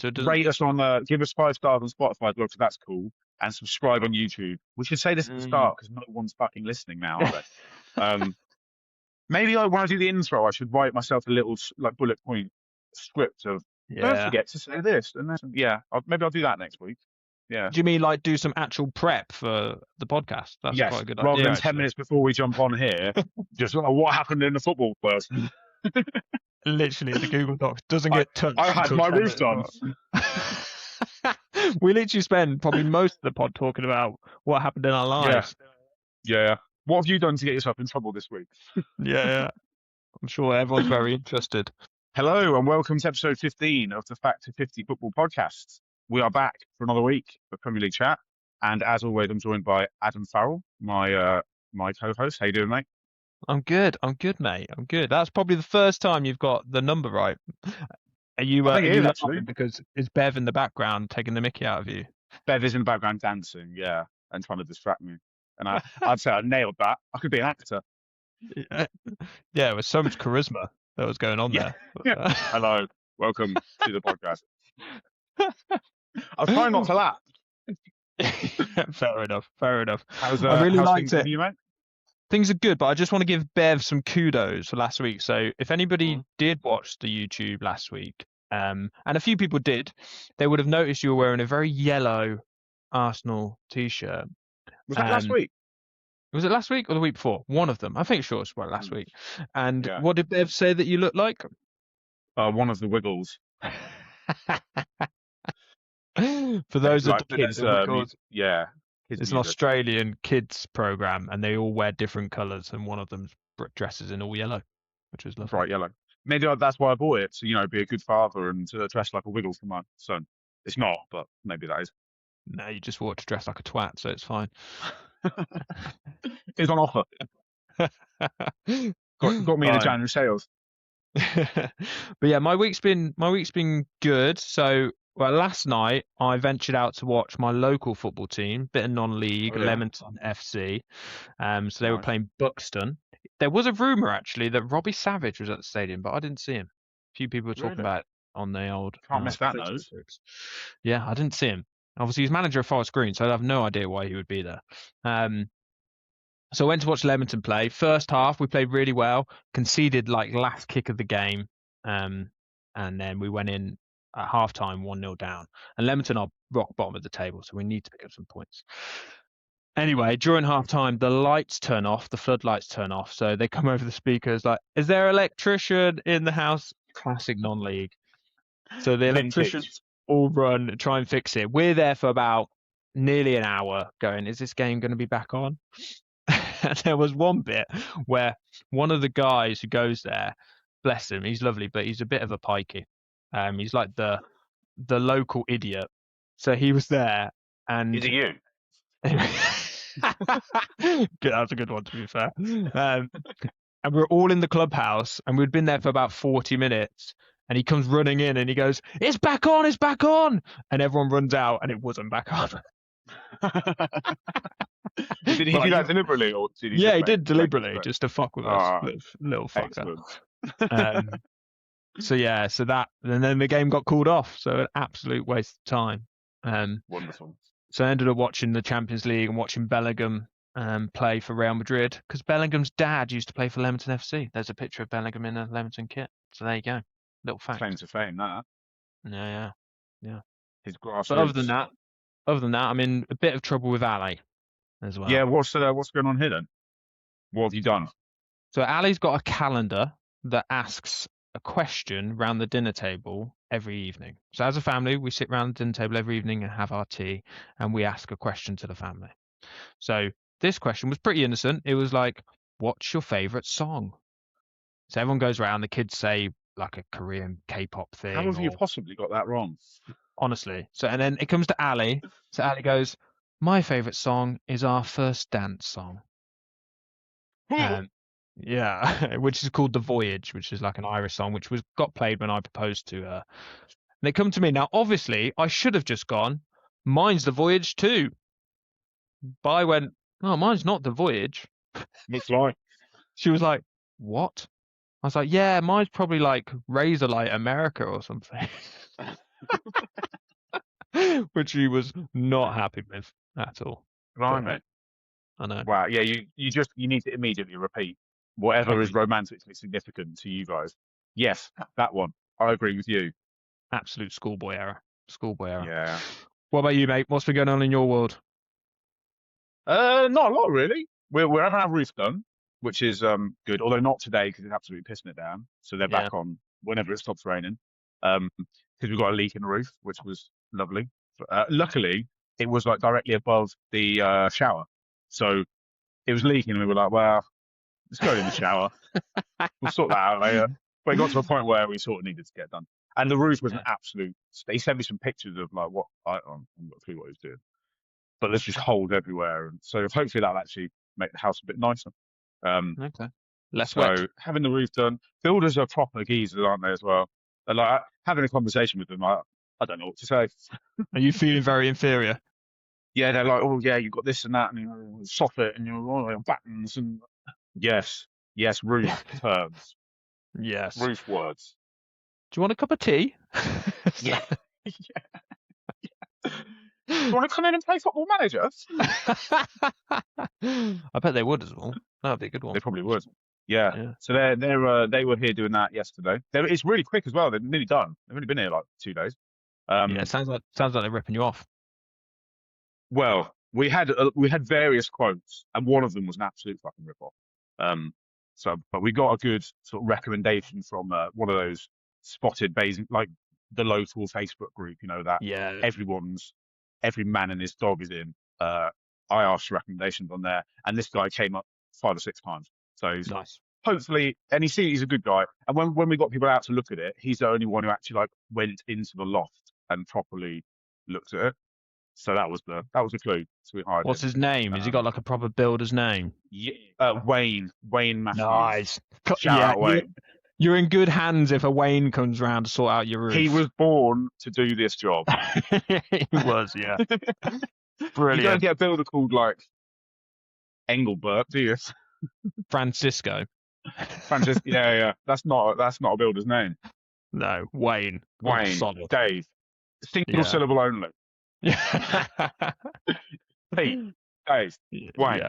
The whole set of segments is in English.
So it doesn't. Rate us on, give us 5 stars on Spotify as well, because that's cool. And subscribe on YouTube. We should say this at the start because no one's fucking listening now, are they? Maybe when I do the intro, I should write myself a little like bullet point script of don't Yeah. forget to say this and then maybe I'll do that next week. Yeah. Do you mean like do some actual prep for the podcast? That's Yes. quite a good Rather idea. than 10 minutes before we jump on here, just what happened in the football first. Literally, the Google Docs doesn't get touched. I had until my 10 roof done. We literally spend probably most of the pod talking about what happened in our lives. Yeah. What have you done to get yourself in trouble this week? Yeah. I'm sure everyone's very interested. Hello and welcome to episode 15 of the Factor 50 Football Podcast. We are back for another week of Premier League chat, and as always, I'm joined by Adam Farrell, my co-host. How you doing, mate? I'm good, mate. I'm good. That's probably the first time you've got the number right. Are you laughing because is Bev in the background taking the mickey out of you? Bev is in the background dancing, and trying to distract me. And I'd say I nailed that. I could be an actor. Yeah, with so much charisma that was going on there. Hello, welcome to the podcast. I was trying not to laugh. Fair enough. I really liked it. You, mate? Things are good, but I just want to give Bev some kudos for last week. So if anybody did watch the YouTube last week, and a few people did, they would have noticed you were wearing a very yellow Arsenal t-shirt. Was that last week? Was it last week or the week before? One of them. I think sure it's last week. And what did Bev say that you look like? One of the Wiggles. For those that kids, it's an Australian kids program, and they all wear different colours, and one of them dresses in all yellow, which was lovely. Bright yellow. Maybe that's why I bought it, so be a good father and dress like a Wiggle for my son. It's not, but maybe that is. No, you just want to dress like a twat, so it's fine. It's on offer. got me in the January sales. But yeah, my week's been good. So last night I ventured out to watch my local football team, bit of non-league, Leamington FC. So they were playing Buxton. There was a rumour actually that Robbie Savage was at the stadium, but I didn't see him. A few people were talking about it on the old. Can't miss that nose. Yeah, I didn't see him. Obviously, he's manager of Forest Green, so I have no idea why he would be there. So I went to watch Leamington play. First half, we played really well, conceded last kick of the game, and then we went in at half-time 1-0 down. And Leamington are rock bottom of the table, so we need to pick up some points. Anyway, during half-time, the lights turn off, the floodlights turn off, so they come over the speakers like, is there an electrician in the house? Classic non-league. So the electricians all run, try and fix it. We're there for about nearly an hour going, is this game going to be back on? And there was one bit where one of the guys who goes there, bless him, he's lovely, but he's a bit of a pikey. He's like the local idiot. So he was there, and is it you? That's a good one, to be fair. And we're all in the clubhouse, and we'd been there for about 40 minutes. And he comes running in and he goes, it's back on. And everyone runs out and it wasn't back on. Did he do that deliberately? Or did he he did deliberately, just to fuck with us. Little fucker. So that, and then the game got called off. So an absolute waste of time. Wonderful. So I ended up watching the Champions League and watching Bellingham play for Real Madrid, because Bellingham's dad used to play for Leamington FC. There's a picture of Bellingham in a Leamington kit. So there you go. Little fact. Claim to fame, that. Yeah. His grassroots. But other than that, I'm in a bit of trouble with Ali as well. Yeah, what's going on here then? What have you done? So Ali's got a calendar that asks a question around the dinner table every evening. So as a family, we sit around the dinner table every evening and have our tea, and we ask a question to the family. So this question was pretty innocent. It was like, what's your favourite song? So everyone goes around, the kids say like a Korean K-pop thing. How have you possibly got that wrong? Honestly. So, and then it comes to Ali. So Ali goes, my favourite song is Our First Dance song. Which is called The Voyage, which is like an Irish song, which got played when I proposed to her. And they come to me. Now, obviously, I should have just gone, mine's The Voyage too. But I went, no, mine's not The Voyage. Looks like. She was like, what? I was like, yeah, mine's probably like Razorlight America or something. which he was not happy with at all. But Blimey. I know. Wow. Yeah, you need to immediately repeat whatever is Agreed. romantically significant to you guys. Yes, that one. I agree with you. Absolute schoolboy error. Schoolboy error. Yeah. What about you, mate? What's been going on in your world? Not a lot really. We're having our roof done, which is good. Although not today because it's absolutely pissing it down. So they're Yeah. back on whenever it stops raining. Because we've got a leak in the roof, which was lovely. Luckily, it was like directly above the shower, so it was leaking, and we were like, well, let's go in the shower. We'll sort that out later. But it got to a point where we sort of needed to get done. And the roof was an Yeah. absolute. They sent me some pictures of like what I haven't got a clue what he was doing, but there's just holes everywhere, and so hopefully that'll actually make the house a bit nicer. Okay. Less So wet. having the roof done, builders are proper geezers, aren't they, as well? And like having a conversation with them, I don't know what to say. Are you feeling very inferior? Yeah, they're like, oh yeah, you've got this and that, and soffit, and your battens, and yes, roof terms, Yes. roof words. Do you want a cup of tea? Yeah. Do you want to come in and play Football Manager? I bet they would as well. That'd be a good one. They probably would. Yeah. Yeah. So they were here doing that yesterday. It's really quick as well. They're nearly done. They've only been here like 2 days. Yeah, it sounds like they're ripping you off. Well, we had various quotes, and one of them was an absolute fucking rip-off. But we got a good sort of recommendation from one of those spotted basin, like the local Facebook group, that Yeah. every man and his dog is in. I asked for recommendations on there, and this guy came up 5 or 6 times. So he's Nice. hopefully, and he's a good guy. And when we got people out to look at it, he's the only one who actually like went into the loft and properly looked at it. So that was the clue. So we hired What's him. his name? Has he got like a proper builder's name? Yeah, Wayne Matthews. Nice. Shout out Wayne. You're in good hands if a Wayne comes round to sort out your roof. He was born to do this job. He was, yeah. You Brilliant. don't get a builder called like Engelbert, do you? Francisco. Francis, yeah. That's not a builder's name. No, Wayne. Wayne, Solid. Dave, single syllable only. Yeah. Pete, Dave, Wayne.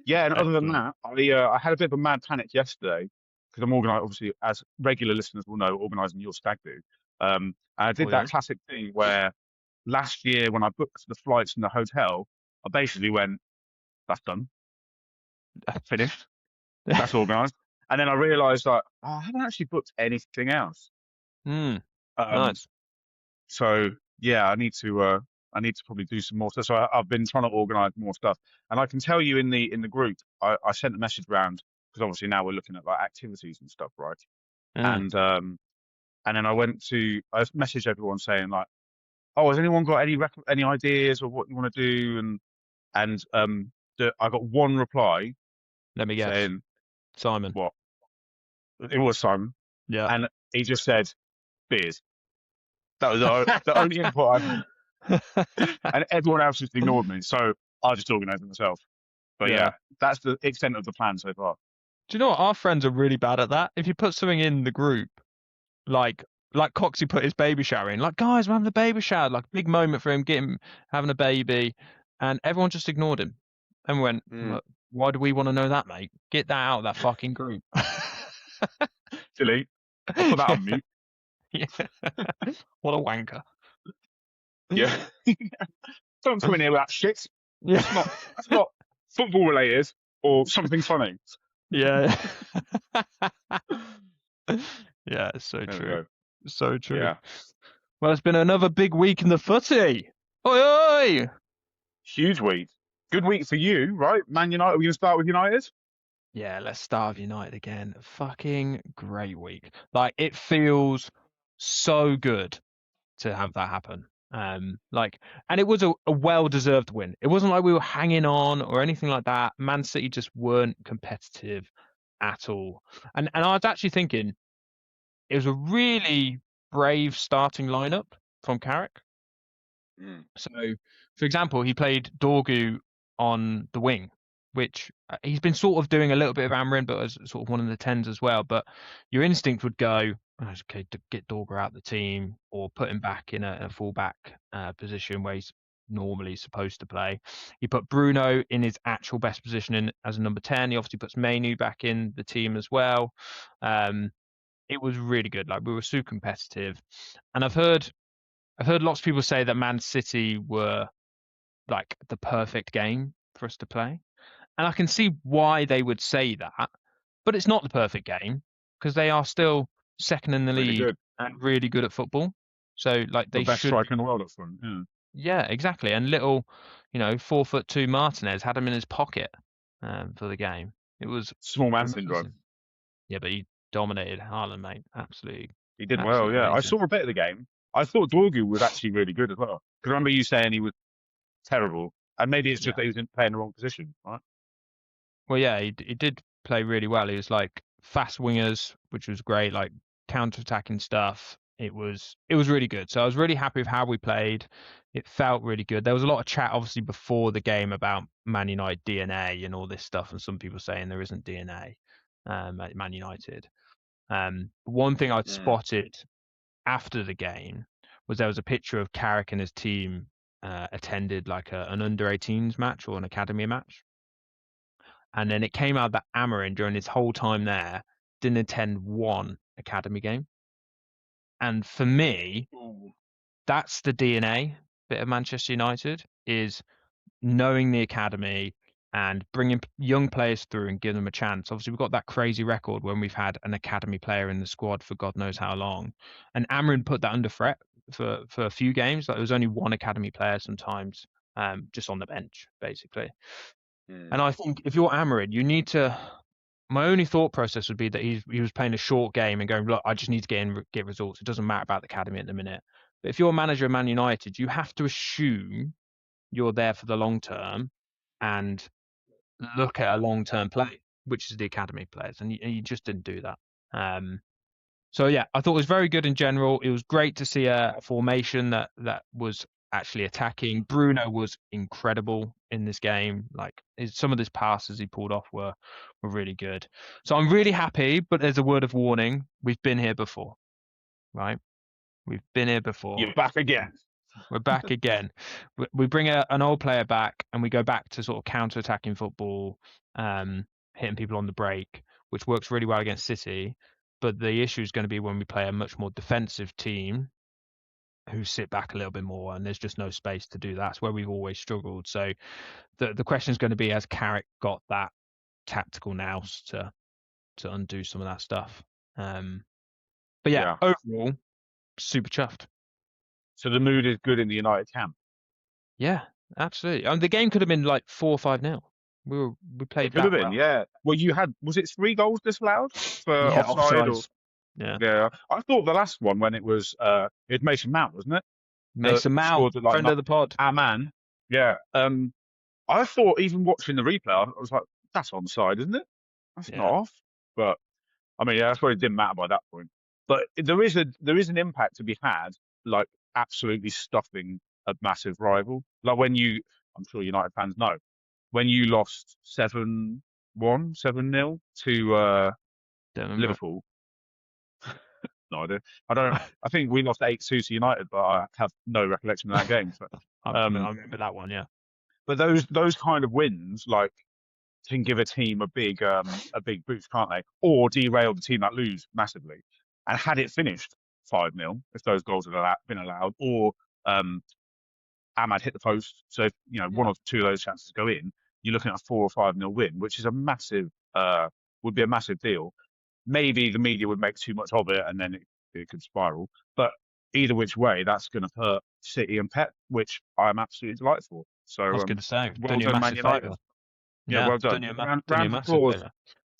Yeah. And other than that, I had a bit of a mad panic yesterday because I'm organising, obviously, as regular listeners will know, organising your stag do. And I did that classic thing where last year when I booked the flights and the hotel, I basically went, that's done. Finished. That's organised. And then I realised that I haven't actually booked anything else. Nice. So yeah, I need to probably do some more stuff. So I've been trying to organise more stuff, and I can tell you in the group, I sent a message round because obviously now we're looking at like activities and stuff, right? And then I messaged everyone saying like, oh, has anyone got any ideas or what you want to do? And I got one reply. Let me guess. Saying, Simon. What? It was Simon. Yeah. And he just said beers. That was the only input I had. And everyone else just ignored me. So I just organised it myself. But yeah, that's the extent of the plan so far. Do you know what? Our friends are really bad at that. If you put something in the group, like Coxie put his baby shower in, like, guys, we're having a baby shower, like big moment for him, having a baby, and everyone just ignored him and went, why do we want to know that, mate? Get that out of that fucking group. Delete. I'll put that on mute. Yeah. What a wanker. Yeah. Don't come in here with that shit. Yeah. That's not football related or something funny. Yeah. Yeah, it's so true. So true. Yeah. Well, it's been another big week in the footy. Oi, oi! Huge week. Good week for you, right? Man United. Are we going to start with United? Yeah, let's start with United again. Fucking great week. Like, it feels so good to have that happen. And it was a well-deserved win. It wasn't like we were hanging on or anything like that. Man City just weren't competitive at all. And I was actually thinking it was a really brave starting lineup from Carrick. So, for example, he played Dorgu on the wing, which he's been sort of doing a little bit of Amrin, but as sort of one of the 10s as well. But your instinct would go, okay, to get Dorger out the team or put him back in a fullback position where he's normally supposed to play. He put Bruno in his actual best position as a number 10. He obviously puts Mainu back in the team as well. It was really good. Like we were super competitive, and I've heard lots of people say that Man City were like the perfect game for us to play, and I can see why they would say that, but it's not the perfect game because they are still second in the Really league good. and really good at football. So like The they best should, striker in the world up front. Yeah. yeah, exactly. And little, 4'2" Martinez had him in his pocket for the game. It was Small man syndrome. amazing. Yeah, but he dominated Haaland, mate. Absolutely, He did well, absolutely yeah. I amazing. saw a bit of the game. I thought Dorgu was actually really good as well. Because I remember you saying he was terrible. And maybe it's just Yeah. that he was playing the wrong position, right? Well, yeah, he did play really well. He was like fast wingers, which was great, like counter-attacking stuff. It was really good. So I was really happy with how we played. It felt really good. There was a lot of chat, obviously, before the game about Man United DNA and all this stuff, and some people saying there isn't DNA at Man United. One thing I'd Mm. spotted after the game was there was a picture of Carrick and his team attended like an under 18s match or an academy match. And then it came out that Amarin, during his whole time there, didn't attend one academy game. And for me, Ooh. that's the DNA bit of Manchester United, is knowing the academy and bringing young players through and giving them a chance. Obviously, we've got that crazy record when we've had an academy player in the squad for God knows how long. And Amarin put that under threat for a few games. Like there was only one academy player sometimes, just on the bench, basically. Mm. And I think if you're Amarin, you need to. My only thought process would be that he was playing a short game and going, look, I just need to get results. It doesn't matter about the academy at the minute. But if you're a manager of Man United, you have to assume you're there for the long term and look at a long term play, which is the academy players, and you just didn't do that. So yeah, I thought it was very good in general. It was great to see a formation that was actually attacking. Bruno was incredible in this game. Like some of his passes he pulled off were really good. So I'm really happy, but there's a word of warning. We've been here before, right? We've been here before. You're back again. We're back again. We bring an old player back and we go back to sort of counter-attacking football, hitting people on the break, which works really well against City. But the issue is going to be when we play a much more defensive team who sit back a little bit more, and there's just no space to do that. That's where we've always struggled. So the question is going to be, has Carrick got that tactical nous to undo some of that stuff? But yeah, Yeah. overall, super chuffed. So the mood is good in the United camp. Yeah, absolutely. The game could have been like 4-5-0. We It played could have that been, well. yeah. Well, was it 3 goals disallowed for Yeah, offside or? offsides. Yeah, Yeah. I thought the last one when it was Mason Mount, wasn't it? That Mason Mount, scored at like friend not of the pod. our man. Yeah. I thought even watching the replay, I was like, that's onside, isn't it? That's not Yeah, off. But I mean, yeah, that's why it didn't matter by that point. But there is an impact to be had, like absolutely stuffing a massive rival. Like I'm sure United fans know, when you lost 7-1, 7-0 to don't remember. Liverpool. No idea. I don't. I think we lost 8-2 to United, but I have no recollection of that game. So, I remember that one. Yeah, but those kind of wins, like, can give a team a big boost, can't they? Or derail the team that lose massively. And had it finished 5-0, if those goals had been allowed, or um, Ahmad hit the post, so if, one yeah. or two of those chances go in, you're looking at a 4 or 5-0 win, which is would be a massive deal. Maybe the media would make too much of it, and then it could spiral. But either which way, that's going to hurt City and Pep, which I'm absolutely delighted for. So, I was going to say, well done you a done, Man massive United. favour. Yeah, Yeah, well done. Round, done you round a of massive applause. favour.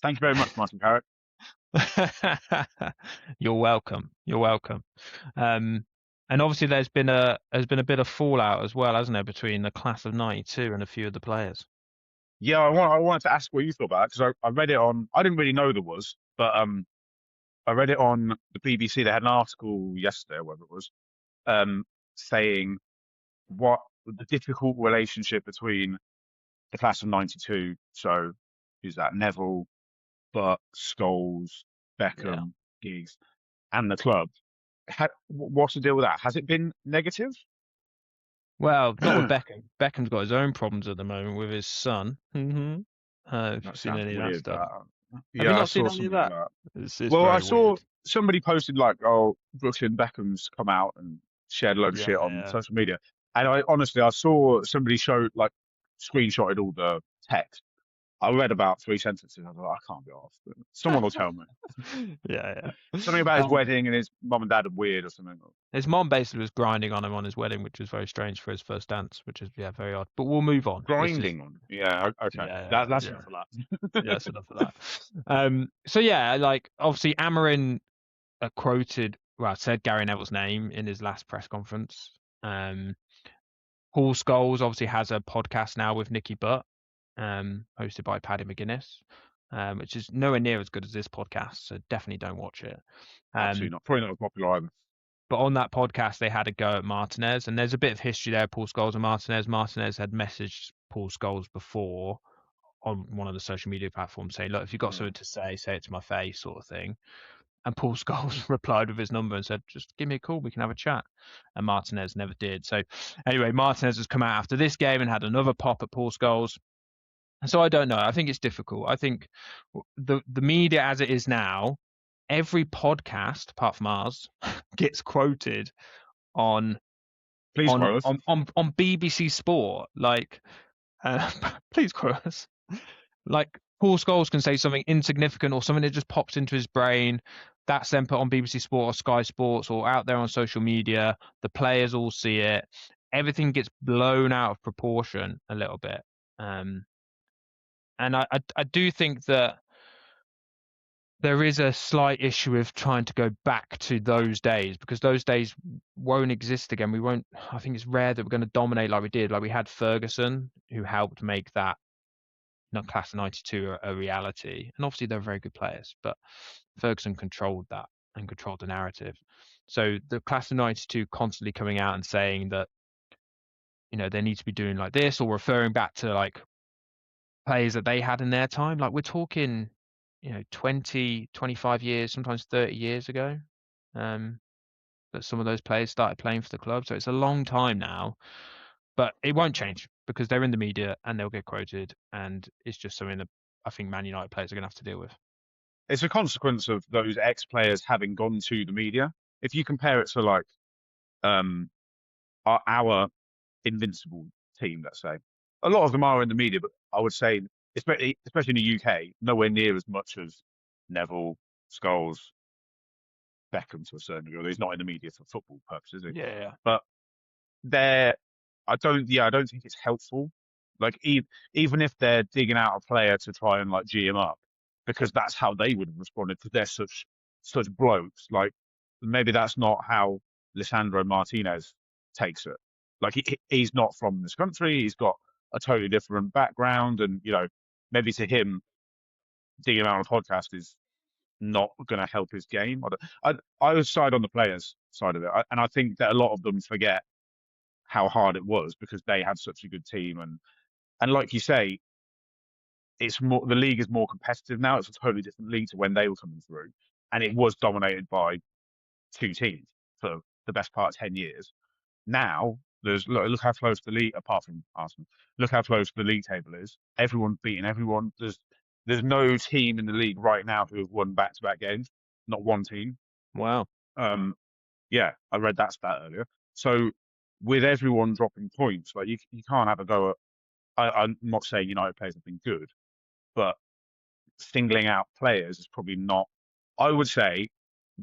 Thank you very much, Martin Carrick. You're welcome. You're welcome. Um, and obviously there's been a bit of fallout as well, hasn't there, between the class of '92 and a few of the players. Yeah, I wanted to ask what you thought about it because I read it on. I didn't really know there was, but I read it on the BBC. They had an article yesterday, or whatever it was, saying what the difficult relationship between the class of '92. So, who's that? Neville, Butt, Scholes, Yeah. Beckham, Giggs. and the club. What's the deal with that? Has it been negative? Well, not with That Beckham. Beckham's got his own problems at the moment with his son. If you've seen sounds any of that weird. stuff. Have you Yeah, I not seen saw any of something like that? that. It's Well, I very saw weird. somebody posted like, "Oh, Brooklyn Beckham's come out and shared a load of Yeah, shit on yeah. social media," and I honestly, I saw somebody show like screenshotted all the text. I read about 3 sentences. I was like, I can't be off. Someone will tell me Yeah, something yeah. about his wedding and his mum and dad are weird or something. His mom basically was grinding on him on his wedding, which was very strange for his first dance, which is very odd. But we'll move on. This is Grinding on. Yeah, okay. That's yeah. enough of that. Yeah, that's enough of that. So yeah, like obviously Amarin said Gary Neville's name in his last press conference. Um, Paul Scholes obviously has a podcast now with Nicky Butt, hosted by Paddy McGuinness, which is nowhere near as good as this podcast. So definitely don't watch it. Um, Absolutely not. Probably not as popular either. but on that podcast, they had a go at Martinez, and there's a bit of history there. Paul Scholes and Martinez. Martinez had messaged Paul Scholes before on one of the social media platforms saying, "Look, if you've got Yeah. something to say it to my face," sort of thing. And Paul Scholes replied with his number and said, "Just give me a call, we can have a chat." And Martinez never did. So anyway, Martinez has come out after this game and had another pop at Paul Scholes. So I don't know. I think it's difficult. I think the media as it is now, every podcast apart from ours gets quoted on Please quote us. on BBC Sport. Like, please quote us. Like Paul Scholes can say something insignificant or something that just pops into his brain. That's then put on BBC Sport or Sky Sports or out there on social media. The players all see it. Everything gets blown out of proportion a little bit. Um, and I do think that there is a slight issue with trying to go back to those days because those days won't exist again. We won't. I think it's rare that we're going to dominate like we did. Like we had Ferguson, who helped make that not class of 92 a reality. And obviously they're very good players, but Ferguson controlled that and controlled the narrative. So the class of 92 constantly coming out and saying that, they need to be doing like this or referring back to like players that they had in their time. Like we're talking, 20, 25 years, sometimes 30 years ago, um, that some of those players started playing for the club. So it's a long time now, but it won't change because they're in the media and they'll get quoted. And it's just something that I think Man United players are going to have to deal with. It's a consequence of those ex-players having gone to the media. If you compare it to like um, our invincible team, let's say, a lot of them are in the media, but I would say, especially in the UK, nowhere near as much as Neville, Scholes, Beckham to a certain degree. He's not in the media for football purposes, is he? Yeah. But they're, I don't think it's helpful. Like even if they're digging out a player to try and like G him up, because that's how they would have responded because they're such blokes. Like maybe that's not how Lisandro Martinez takes it. Like he's not from this country. He's got a totally different background, and maybe to him digging him out on a podcast is not going to help his game. I would side on the players' side of it, and I think that a lot of them forget how hard it was because they had such a good team, and like you say, it's more the league is more competitive now. It's a totally different league to when they were coming through, and it was dominated by two teams for the best part of 10 years. Now look how close the league, apart from Arsenal, look how close the league table is. Everyone's beating everyone. There's no team in the league right now who have won back-to-back games. Not one team. Wow. Um, yeah, I read that stat earlier. So with everyone dropping points, like you can't have a go at. I'm not saying United players have been good, but singling out players is probably not. I would say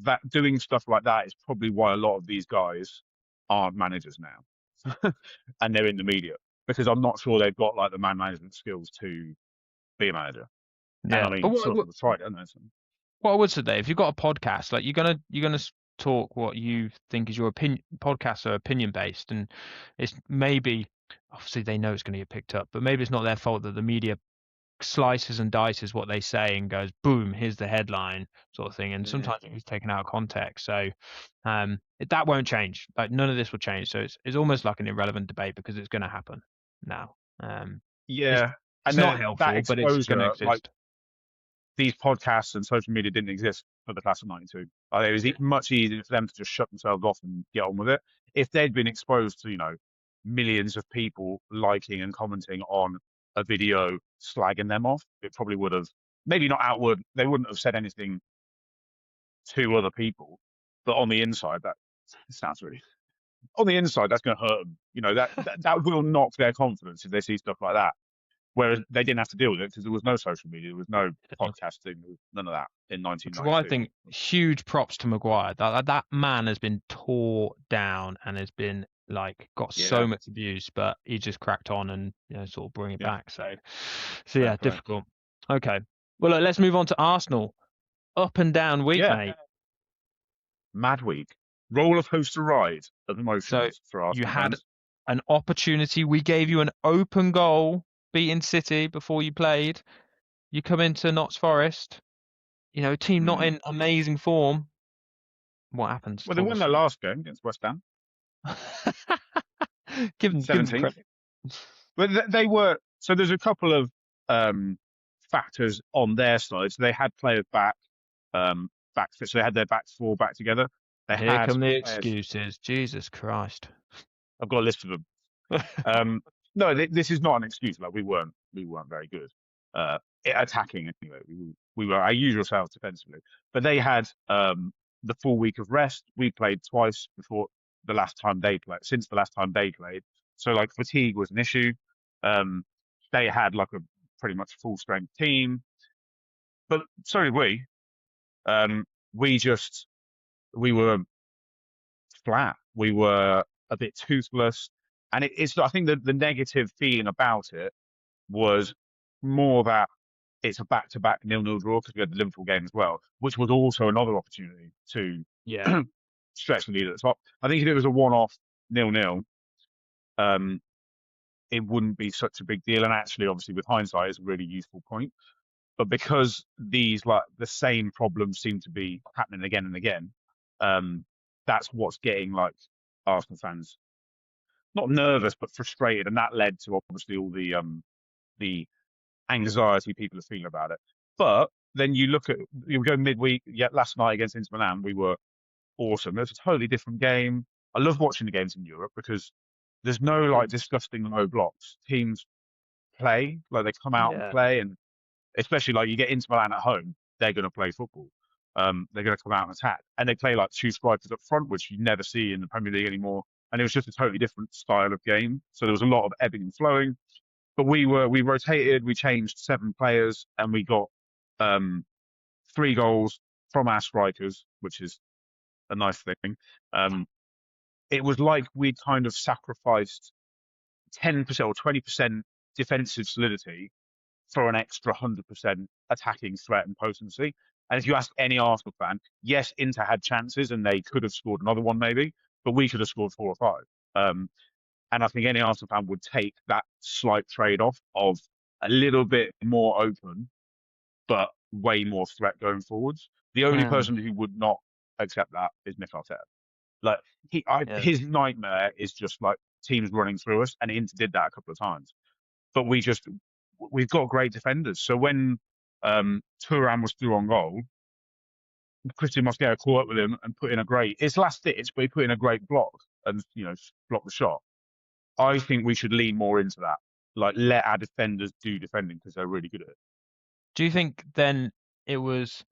that doing stuff like that is probably why a lot of these guys aren't managers now, and they're in the media because I'm not sure they've got like the man management skills to be a manager. And I Yeah. But mean, some what, of them have tried, haven't they? So, what I would say, Dave, if you've got a podcast, like you're gonna talk what you think is your opinion. Podcasts are opinion based, and it's maybe obviously they know it's going to get picked up, but maybe it's not their fault that the media slices and dices what they say and goes, boom, here's the headline sort of thing. And sometimes it's taken out of context. So that won't change. Like none of this will change. So it's almost like an irrelevant debate because it's going to happen now. It's yeah, it's and not then that helpful, but it's going to exposure, like exist. these podcasts and social media didn't exist for the class of '92. It was much easier for them to just shut themselves off and get on with it. If they'd been exposed to, millions of people liking and commenting on a video slagging them off, it probably would have, maybe not outward, they wouldn't have said anything to other people, but on the inside, that sounds really, on the inside, that's going to hurt them. That will knock their confidence if they see stuff like that. Whereas they didn't have to deal with it because there was no social media, there was no podcasting, there was none of that in Which is why I 1992. think huge props to Maguire. That man has been tore down and has been got so Yeah, much abuse, but he just cracked on and sort of bring it yeah, back. So fair yeah, play. difficult. Okay, well look, let's move on to Arsenal. Up and down week, Yeah, mate. mad week, roller coaster ride of So emotions for you Arsenal had fans. an opportunity. We gave you an open goal, beating City before you played. You come into Notts Forest, a team not Hmm. in amazing form. What happens? Well, they Talk won us their through. last game against West Ham, Give them 17th. credit. But they were, so there's a couple of um, factors on their side. So they had players back, so they had their back four back together. They Here had come the players. excuses. Jesus Christ. I've got a list of them. No, this is not an excuse. Like we weren't very good attacking anyway. We were our usual selves defensively, but they had the full week of rest. We played twice before the last time they played. Since the last time they played, so like fatigue was an issue. Um, they had like a pretty much full strength team, but so did we. Um, we were flat. We were a bit toothless, and it's. I think the negative feeling about it was more that it's a back-to-back 0-0 draw because we had the Liverpool game as well, which was also another opportunity to Yeah. stretch the lead at the top. I think if it was a one-off 0-0, um, it wouldn't be such a big deal. And actually, obviously, with hindsight, it's a really useful point. But because these the same problems seem to be happening again and again, um, that's what's getting Arsenal fans not nervous but frustrated, and that led to obviously all the anxiety people are feeling about it. But then you go midweek. Yeah, last night against Inter Milan, we were awesome. It was a totally different game. I love watching the games in Europe because there's no disgusting low blocks. Teams play they come out and Yeah. play, and especially you get Inter Milan at home, they're going to play football. They're going to come out and attack, and they play two strikers up front, which you never see in the Premier League anymore. And it was just a totally different style of game. So there was a lot of ebbing and flowing. But we rotated, we changed 7 players, and we got 3 goals from our strikers, which is a nice thing. It was like we'd kind of sacrificed 10% or 20% defensive solidity for an extra 100% attacking threat and potency. And if you ask any Arsenal fan, yes, Inter had chances and they could have scored another one maybe, but we could have scored 4 or 5. And I think any Arsenal fan would take that slight trade-off of a little bit more open, but way more threat going forwards. The only Mm, person who would not accept that is Mikel Arteta. Like yeah. his nightmare is just teams running through us, and Inter did that a couple of times. But we've got great defenders. So when Thuram was through on goal, Christian Mosquera caught up with him and put in it's last ditch, but he put in a great block and blocked the shot. I think we should lean more into that. Let our defenders do defending because they're really good at it. Do you think then it was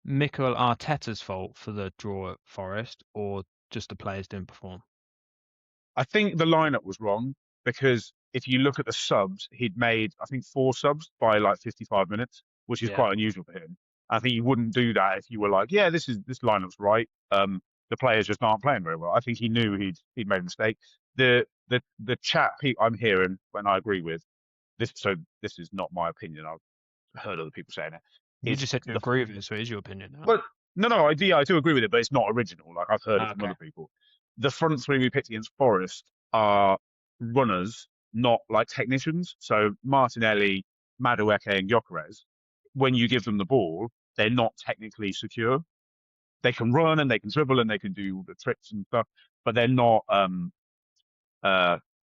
Mikel Arteta's fault for the draw at Forest, or just the players didn't perform? I think the lineup was wrong because if you look at the subs, he'd made, I think, 4 subs by 55 minutes, which is Yeah. quite unusual for him. I think you wouldn't do that if you were yeah, this lineup's right. The players just aren't playing very well. I think he knew he'd made a mistake. The chat I'm hearing, when I agree with this, so this is not my opinion. I've heard other people saying it. You just said you agree with it, so it is your opinion now. Well, no, I do agree with it, but it's not original. I've heard it from Okay. other people. The front 3 we picked against Forest are runners, not technicians. So Martinelli, Madueke, and Gyökeres, when you give them the ball, they're not technically secure. They can run and they can dribble and they can do the tricks and stuff, but they're not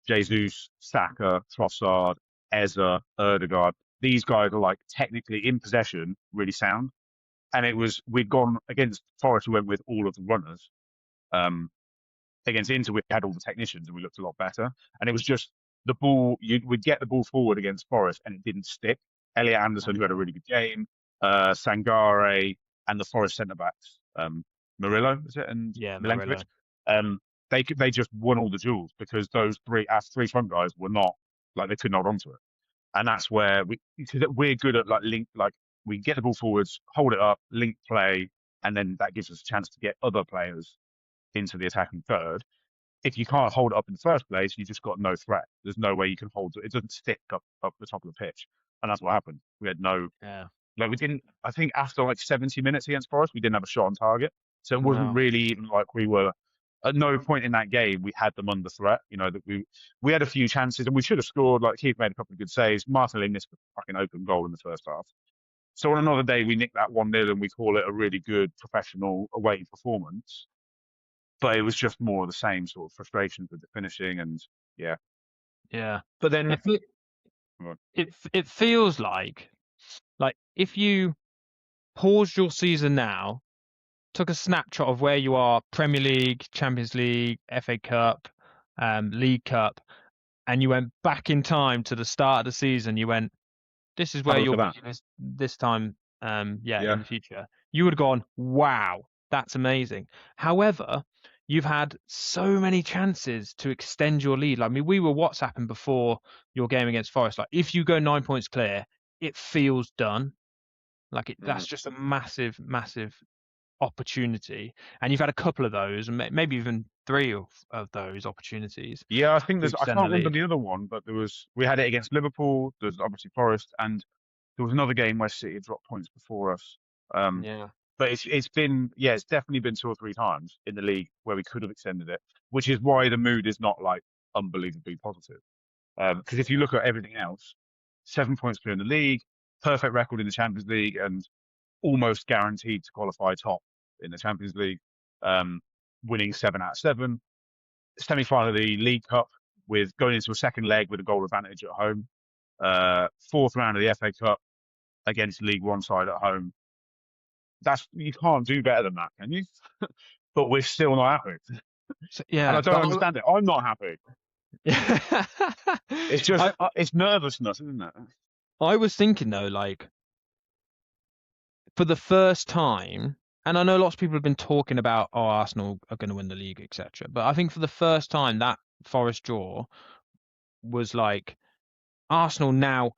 Jesus, Saka, Trossard, Eza, Erdegaard. these guys are like technically in possession, really sound. And we'd gone against Forest, who went with all of the runners. Um, Against Inter, we had all the technicians and we looked a lot better. And it was just the ball, we'd get the ball forward against Forest and it didn't stick. Elliot Anderson, who had a really good game, Sangare, and the Forest centre backs, Murillo, is it, and Yeah, Milenkovic. Murillo. Um, they just won all the duels because our three front guys were not like they couldn't hold on to it. And that's where because we're good at like we get the ball forwards, hold it up, link play, and then that gives us a chance to get other players into the attacking third. If you can't hold it up in the first place, you just got no threat. There's no way you can hold it. It doesn't stick up the top of the pitch. And that's what happened. We had no, Yeah. like, we didn't, I think after like 70 minutes against Forest, we didn't have a shot on target. So it wasn't No. really even like we were, at no point in that game, we had them under threat. You know, that we had a few chances and we should have scored. Like, Keith made a couple of good saves. Martinelli missed a fucking open goal in the first half. So on another day, we nicked that 1-0 and we call it a really good professional away performance. But it was just more of the same sort of frustrations with the finishing and yeah. Yeah. But then, It feels like if you paused your season now, took a snapshot of where you are, Premier League, Champions League, FA Cup, League Cup, and you went back in time to the start of the season, you went, this is have where a look you'll at be that. this time, Yeah. in the future. You would have gone, wow, that's amazing. However, you've had so many chances to extend your lead. Like, I mean, we were WhatsApping before your game against Forest. Like, if you go 9 points clear, it feels done. Like, that's just a massive, massive opportunity. And you've had a couple of those, and maybe even three of those opportunities Yeah, I think to I extend can't the remember lead. the other one, but we had it against Liverpool, there's obviously Forest, and there was another game where City had dropped points before us. Um, Yeah. but it's definitely been 2 or 3 times in the league where we could have extended it, which is why the mood is not like unbelievably positive. Because if you look at everything else, 7 points clear in the league, perfect record in the Champions League, and almost guaranteed to qualify top in the Champions League, winning 7 out of 7, semi-final of the League Cup with going into a second leg with a goal advantage at home, fourth round of the FA Cup against League One side at home. You can't do better than that, can you? But we're still not happy, So, and I yeah, don't understand it. I'm not happy. It's just I it's nervousness, isn't it? I was thinking though, like, for the first time, and I know lots of people have been talking about, oh, Arsenal are going to win the league, etc. But I think for the first time, that Forest draw was like, Arsenal now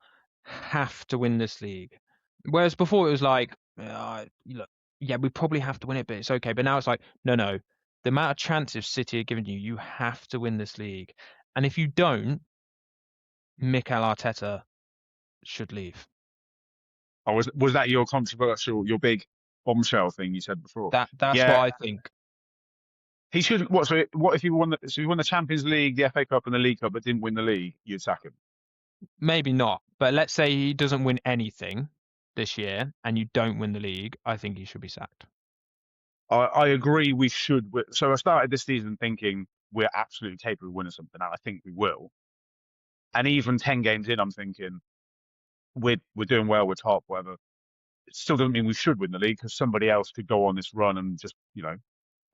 have to win this league. Whereas before it was like, look, yeah, we probably have to win it, but it's okay. But now it's like, no, the amount of chances City are giving you, you have to win this league. And if you don't, Mikel Arteta should leave. Or was that your big bombshell thing you said before? That's what Yeah, I think. he should. What if he won? So he won the Champions League, the FA Cup, and the League Cup, but didn't win the league? You'd sack him. Maybe not, but let's say he doesn't win anything this year and you don't win the league, I think he should be sacked. I agree. We should. So I started this season thinking we're absolutely capable of winning something, and I think we will. And even 10 games in, I'm thinking we're doing well. We're top, whatever. It still doesn't mean we should win the league because somebody else could go on this run and just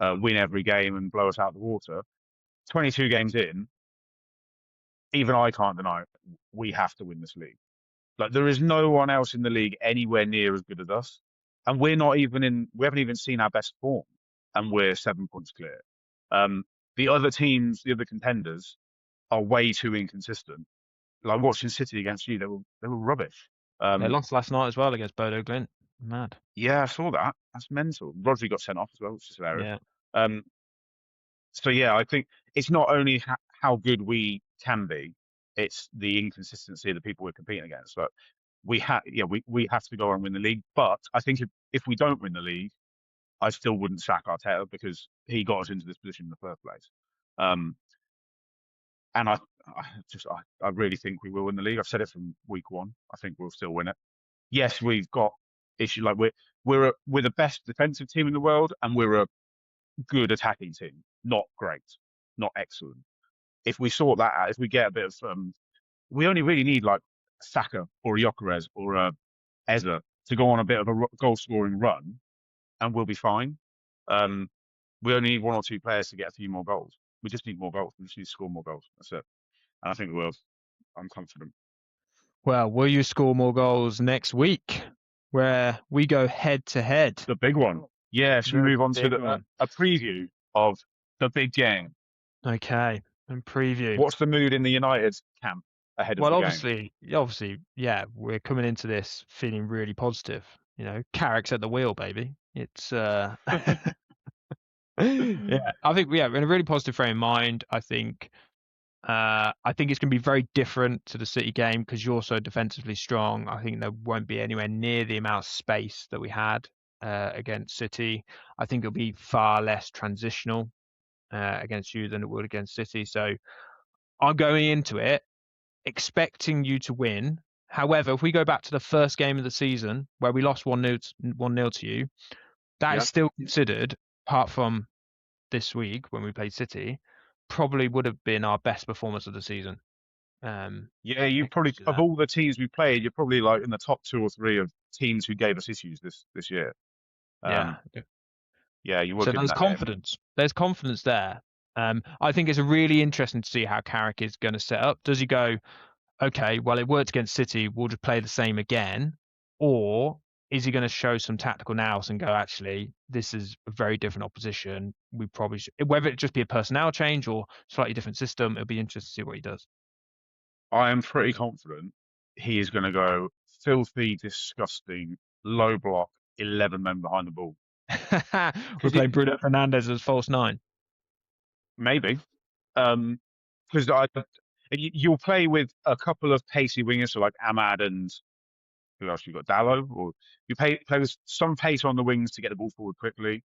win every game and blow us out of the water. 22 games in, even I can't deny it. We have to win this league. Like there is no one else in the league anywhere near as good as us, and we're not even in. We haven't even seen our best form, and we're 7 points clear. The other teams, the other contenders, are way too inconsistent. Like watching City against you, they were rubbish. They Um, lost last night as well against Bodo Glint. Mad. yeah, I saw that. That's mental. Rodri got sent off as well, which is hilarious. Yeah. Um, so yeah, I think it's not only how good we can be, it's the inconsistency of the people we're competing against. But we have to go and win the league. But I think if we don't win the league, I still wouldn't sack Arteta because he got us into this position in the first place. Um, and I really think we will win the league. I've said it from week one. I think we'll still win it. Yes, we've got issues like we're the best defensive team in the world, and we're a good attacking team. Not great, not excellent. If we sort that out, if we get a bit of we only really need like Saka or a Gyökeres or a Eza to go on a bit of a goal scoring run, and we'll be fine. Um, we only need one or two players to get a few more goals. We just need more goals. We just need to score more goals. That's it. And I think we will. I'm confident. Well, will you score more goals next week, where we go head to head? The big one. Yeah, should we The move on to big one. a preview of the big game? Okay, and preview. What's the mood in the United camp ahead of Well, the game? obviously, yeah, we're coming into this feeling really positive. You know, Carrick's at the wheel, baby. It's yeah, I think we're in a really positive frame of mind. I think it's going to be very different to the City game because you're so defensively strong. I think there won't be anywhere near the amount of space that we had against City. I think it'll be far less transitional against you than it would against City. So I'm going into it expecting you to win. However, if we go back to the first game of the season where we lost 1-0 to you, that is Yeah. still considered, apart from this week when we played City, probably would have been our best performance of the season. Yeah, you probably To of that. all the teams we played, you're probably like in the top two or three of teams who gave us issues this year. Yeah. Um, yeah, you were So good in there's that game. confidence. There's confidence there. I think it's really interesting to see how Carrick is going to set up. Does he go, okay, well, it worked against City, we'll just play the same again? Or is he going to show some tactical nous and go, actually, this is a very different opposition. We probably should, whether it just be a personnel change or slightly different system, it'll be interesting to see what he does. I am pretty confident he is going to go filthy, disgusting, low block, 11 men behind the ball. We're Because playing Bruno Fernandes as false nine. maybe, because you'll play with a couple of pacey wingers, so like Ahmad and who else you got, Dallo, or you play with some pace on the wings to get the ball forward quickly.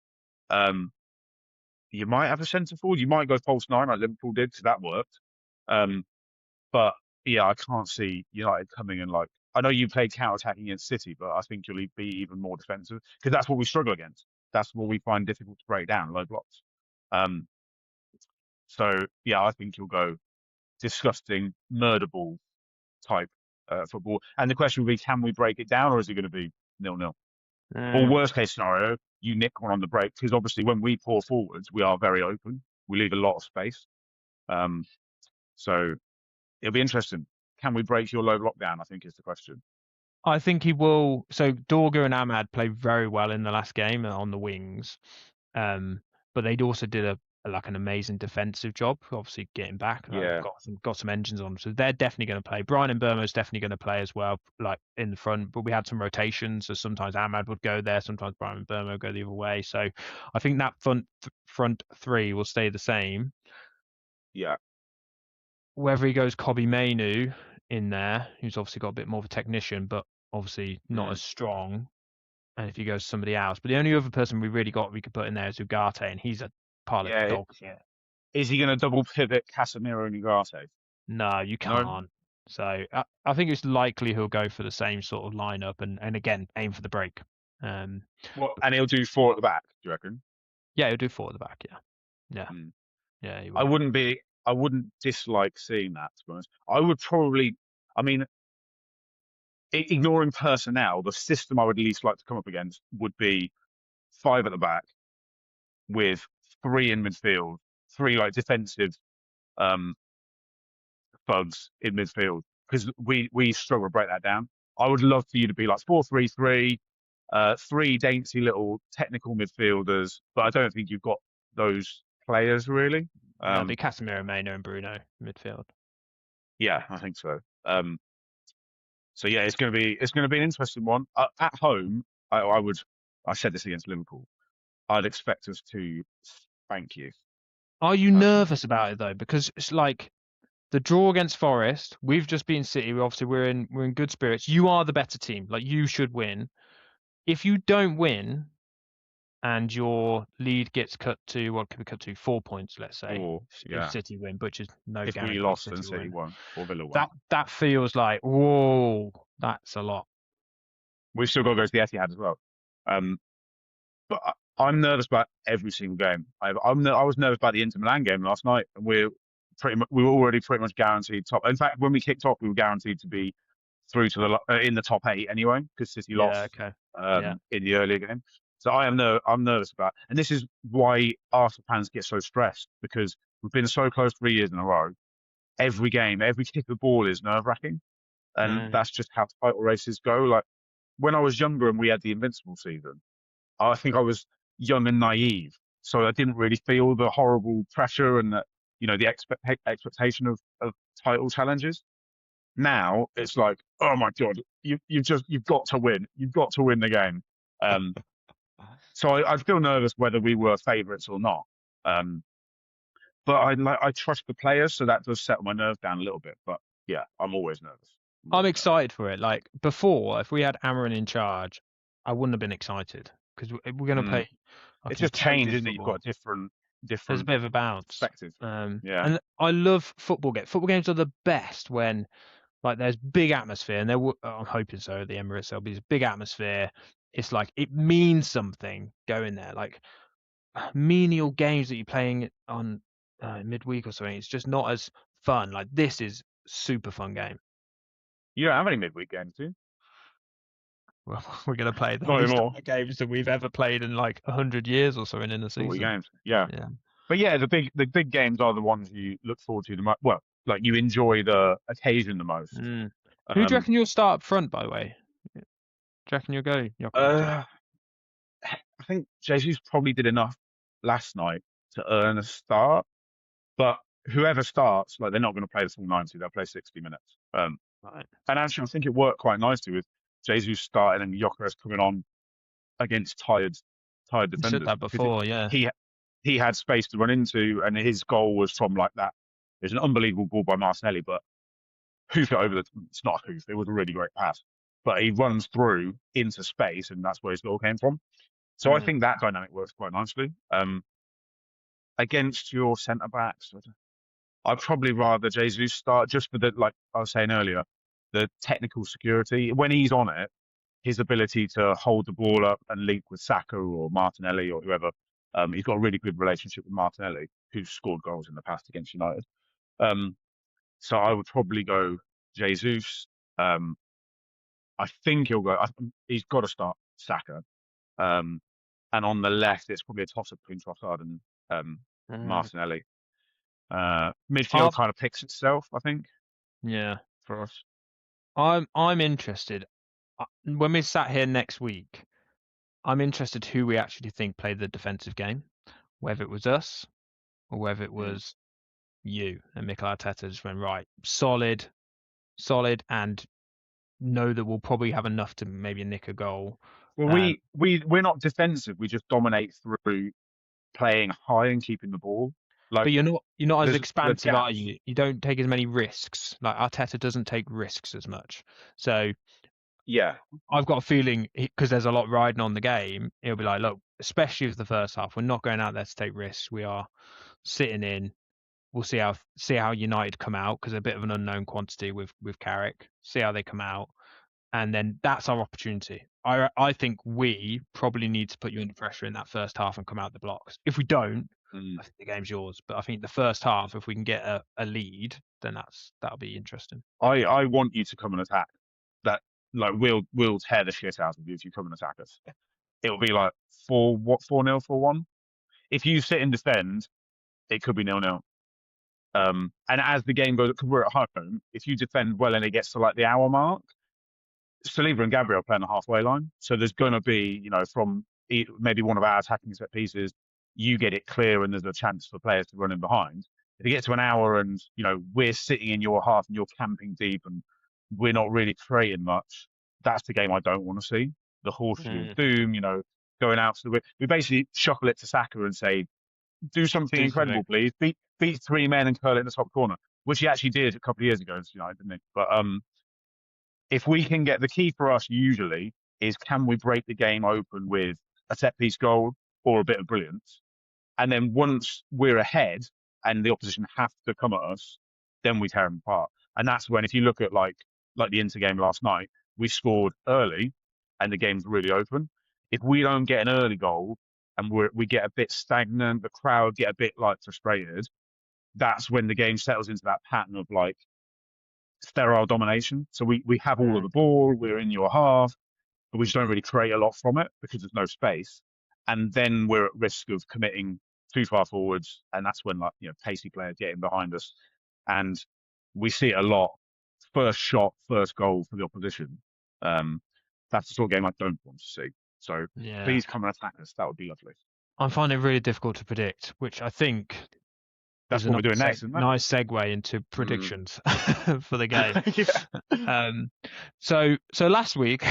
Um, you might have a centre forward. You might go false nine like Liverpool did, because that worked. Um, but yeah, I can't see United coming and like. I know you played counter attacking against City, but I think you'll be even more defensive because that's what we struggle against. That's what we find difficult to break down, low blocks. Um, so yeah, I think you'll go disgusting murder ball type football. And the question will be, can we break it down, or is it going to be 0-0? Or worst case scenario, you nick one on the break, because obviously when we pour forwards, we are very open. We leave a lot of space. Um, so it'll be interesting. Can we break your low block down, I think is the question. I think he will. So Dorga and Ahmad played very well in the last game on the wings, but they'd also did like an amazing defensive job. Obviously, getting back, Yeah. got some engines on, so they're definitely going to play. Brian and Burma is definitely going to play as well, like in the front. But we had some rotations, so sometimes Ahmad would go there, sometimes Brian and Burma would go the other way. So I think that front three will stay the same. Yeah. Whether he goes Kobe Mainu in there, who's obviously got a bit more of a technician, but obviously not Mm. as strong. And if he goes somebody else, but the only other person we could put in there is Ugarte, and he's a pile of Yeah. dog shit. Is he going to double pivot Casemiro and Ugarte? No, you No. can't. So I think it's likely he'll go for the same sort of lineup, and again aim for the break. Well, and he'll do four at the back, do you reckon? Yeah, he'll do four at the back. Yeah, yeah, Mm. yeah. He I will. wouldn't be. I wouldn't dislike seeing that, to be honest. I would probably. I mean, ignoring personnel, the system I would least like to come up against would be five at the back with three in midfield, three like defensive um, thugs in midfield, because we struggle to break that down. I would love for you to be like 4-3-3, three dainty little technical midfielders, but I don't think you've got those players really. No, it'll be Casemiro, Maino, and Bruno midfield. Yeah, I think so. So yeah, it's gonna be an interesting one. At home, I would. I said this against Liverpool. I'd expect us to spank you Are you personally. nervous about it though? Because it's like the draw against Forest. We've just been City. Obviously, we're in good spirits. You are the better team. Like you should win. If you don't win, and your lead gets cut to what could be cut to 4 points, let's say, Or if yeah, City win, which is no if we guarantee lost and City will City win. won or Villa won, That feels like whoa, that's a lot. we've still got to go to the Etihad as well. Um, but I'm nervous about every single game. I was nervous about the Inter Milan game last night, and we were already pretty much guaranteed top. In fact, when we kicked off, we were guaranteed to be through to in the top 8 anyway, because City Yeah. lost Okay. Yeah. in the earlier game. So I'm nervous about, and this is why Arsenal fans get so stressed, because we've been so close 3 years in a row. Every game, every kick of the ball is nerve wracking, and Mm. that's just how title races go. Like when I was younger and we had the Invincible season, I think I was young and naive, so I didn't really feel the horrible pressure and the expectation of title challenges. Now it's like, oh my god, you've got to win, you've got to win the game. Um, so I feel nervous whether we were favourites or not. Um, but I trust the players, so that does settle my nerves down a little bit. But yeah, I'm always nervous. I'm excited for it. Like before, if we had Amarin in charge, I wouldn't have been excited because we're going to Mm. play like It's just change, intelligent isn't it? You've got football. a different There's a different bit of a bounce. perspective. Yeah. And I love football games. Football games are the best when like there's big atmosphere, and I'm hoping so at the Emirates there'll be this big atmosphere. It's like it means something going there. Like menial games that you're playing on midweek or something. It's just not as fun. Like this is super fun game. You don't have any midweek games, do you? Well, we're going to play the Not least anymore. amount of games that we've ever played in like 100 years or something in a 40 season. games. Yeah. Yeah. But yeah, the big games are the ones you look forward to the most. Well, like you enjoy the occasion the most. Mm. Who do you Um, reckon you'll start up front, by the way? Do you reckon you'll go Jokemotiv? uh, I think Jesus probably did enough last night to earn a start, but whoever starts, like they're not going to play the full 90, they'll play 60 minutes. Right. And actually, I think it worked quite nicely with Jesus starting and Gyökeres coming on against tired You said defenders, that because before, yeah. he had space to run into, and his goal was from like that. It's an unbelievable ball by Martinelli, but hoof it over the. It's not a hoof. It was a really great pass, but he runs through into space, and that's where his goal came from. So I Mm. think that dynamic works quite nicely. Against your centre backs, I'd probably rather Jesus start, just for the, like I was saying earlier, the technical security. When he's on it, his ability to hold the ball up and link with Saka or Martinelli or whoever. He's got a really good relationship with Martinelli, who's scored goals in the past against United. Um, so I would probably go Jesus. Um, I think he'll go. He's got to start Saka. Um, and on the left, it's probably a toss-up between Trossard and Mm. Martinelli. Midfield I've, kind of picks itself, I think, yeah. for us. I'm interested. When we sat here next week, I'm interested who we actually think played the defensive game, whether it was us or whether it Mm. was you and Mikel Arteta just went right, solid, and know that we'll probably have enough to maybe nick a goal. Well, Um, we're not defensive. We just dominate through playing high and keeping the ball. Like but you're not as there's expansive, are gaps. you? You don't take as many risks. Like Arteta doesn't take risks as much. So Yeah. I've got a feeling because there's a lot riding on the game, he'll be like, look, especially for the first half, we're not going out there to take risks. We are sitting in. We'll see how United come out because they're a bit of an unknown quantity with Carrick. See how they come out, and then that's our opportunity. I think we probably need to put you under pressure in that first half and come out the blocks. If we don't, Mm. I think the game's yours. But I think the first half, if we can get a lead, then that'll be interesting. I want you to come and attack. That like we'll tear the shit out of you if you come and attack us. It'll be like 4-0, 4-1. If you sit and defend, it could be 0-0. And as the game goes, because we're at home, if you defend well and it gets to like the hour mark, Saliba and Gabriel play on the halfway line. So there's going to be, from maybe one of our attacking set pieces, you get it clear and there's a chance for players to run in behind. If it gets to an hour and, we're sitting in your half and you're camping deep and we're not really creating much, that's the game I don't want to see. The horseshoe of Mm, doom, going out to the. We basically shuffle it to Saka and say, do something do something. incredible, please. Beat 3 men and curl it in the top corner, which he actually did a couple of years ago, didn't he? But if we can get, the key for us usually is, can we break the game open with a set piece goal or a bit of brilliance? And then once we're ahead and the opposition have to come at us, then we tear them apart. And that's when, if you look at like the Inter game last night, we scored early and the game's really open. If we don't get an early goal and we get a bit stagnant, the crowd get a bit like frustrated, that's when the game settles into that pattern of like sterile domination. So we have all of the ball, we're in your half, but we just don't really create a lot from it because there's no space. And then we're at risk of committing too far forwards, and that's when pacey players get in behind us, and we see it a lot. First shot, first goal for the opposition. That's the sort of game I don't want to see. So Yeah. please come and attack us. That would be lovely. I find it really difficult to predict, which I think That's is what we're doing next, isn't it? nice segue into predictions for the game. Yeah. So last week,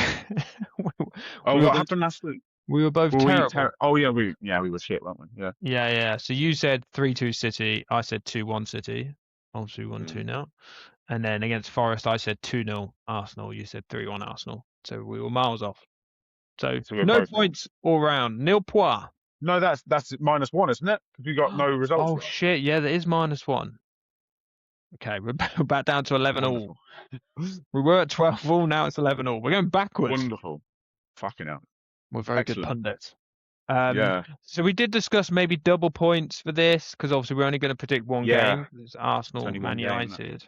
what happened last week? We were both terrible. We were shit, weren't we? Yeah. Yeah. So you said 3-2 City. I said 2-1 City. Obviously won 2-0. And then against Forest, I said 2-0 Arsenal. You said 3-1 Arsenal. So we were miles off. So no points all round. Nil points. No, that's -1, isn't it? Because we got no results. Oh shit! Yeah, that is -1. Okay, we're back down to 11-all. We were at 12-all. Now it's 11-all. We're going backwards. Wonderful. Fucking hell. We're very good pundits. Yeah. So we did discuss maybe double points for this because obviously we're only going to predict one game. It's Arsenal, Man United.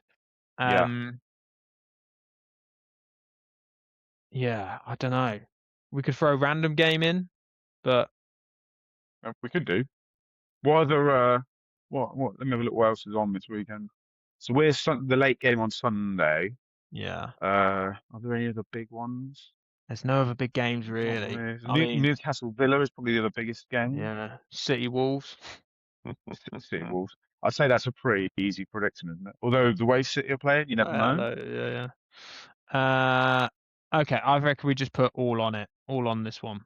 Yeah, I don't know. We could throw a random game in, but we could do. What other? What? Let me have a look. What else is on this weekend? So we're the late game on Sunday. Yeah. Are there any other big ones? There's no other big games really. Newcastle Villa is probably the other biggest game. Yeah. City Wolves. City Wolves. I'd say that's a pretty easy prediction, isn't it? Although the way City are playing, you never know. Yeah. Okay, I reckon we just put all on it. All on this one.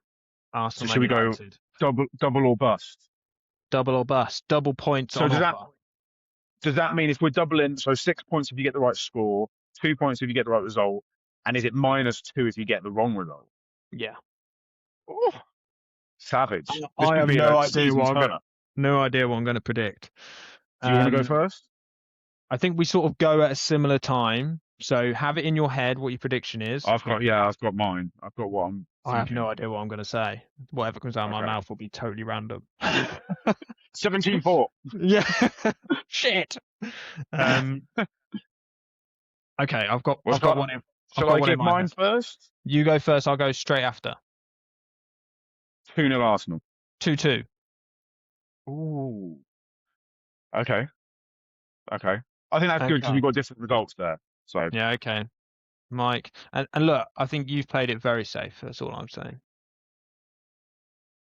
Arsenal. So should we go double or bust? Double or bust. Double points. So does that mean if we're doubling, so 6 points if you get the right score, 2 points if you get the right result, and is it -2 if you get the wrong result? Yeah. Oh, savage. I have no idea what I'm going to predict. Do you want to go first? I think we sort of go at a similar time. So have it in your head what your prediction is. I've got mine. I've got what I'm thinking. I have no idea what I'm going to say. Whatever comes out of my mouth will be totally random. 17-4. Yeah. Shit. Okay, I've got one in. Shall I give mine first? You go first. I'll go straight after. 2-0 Arsenal. 2-2. Ooh. Okay. I think that's good because we've got different results there. So yeah, okay. Mike, and look, I think you've played it very safe. That's all I'm saying.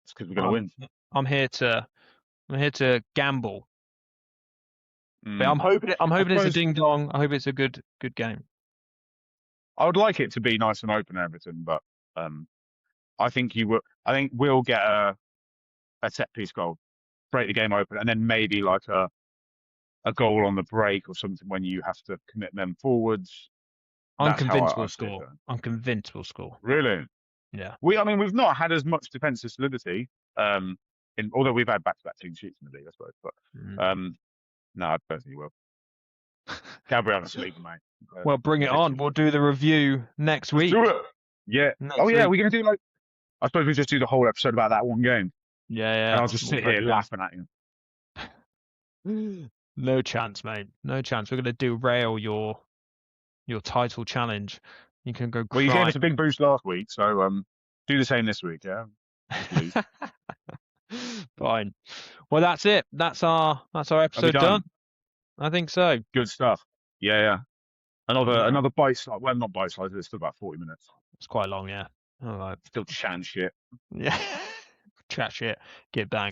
It's because we're going to win. I'm here to gamble. But I'm hoping it's a ding dong. I hope it's a good game. I would like it to be nice and open and everything, but I think we'll get a set piece goal, break the game open, and then maybe like a goal on the break or something when you have to commit them forwards. I'm convinced we'll score. I'm convinced we'll score. Really? Yeah. We've not had as much defensive solidity, although we've had back-to-back clean sheets in the league, I suppose. But no, I don't think you will. Gabriel asleep, mate. Well, bring it on. We'll do the review next week. Do it. Yeah. We're going to do I suppose we just do the whole episode about that one game. Yeah. And I'll just sit here laughing at you. No chance, mate. No chance. We're going to derail your title challenge. You can go cry. Well, you gave us a big boost last week, so do the same this week, yeah? Please. Fine. Well, that's it. That's our episode done. I think so. Good stuff. Yeah. Another bite size. Well, not bite size. It's still about 40 minutes. It's quite long, yeah. All right. Still chatting shit. Yeah. Chat shit. Get bang.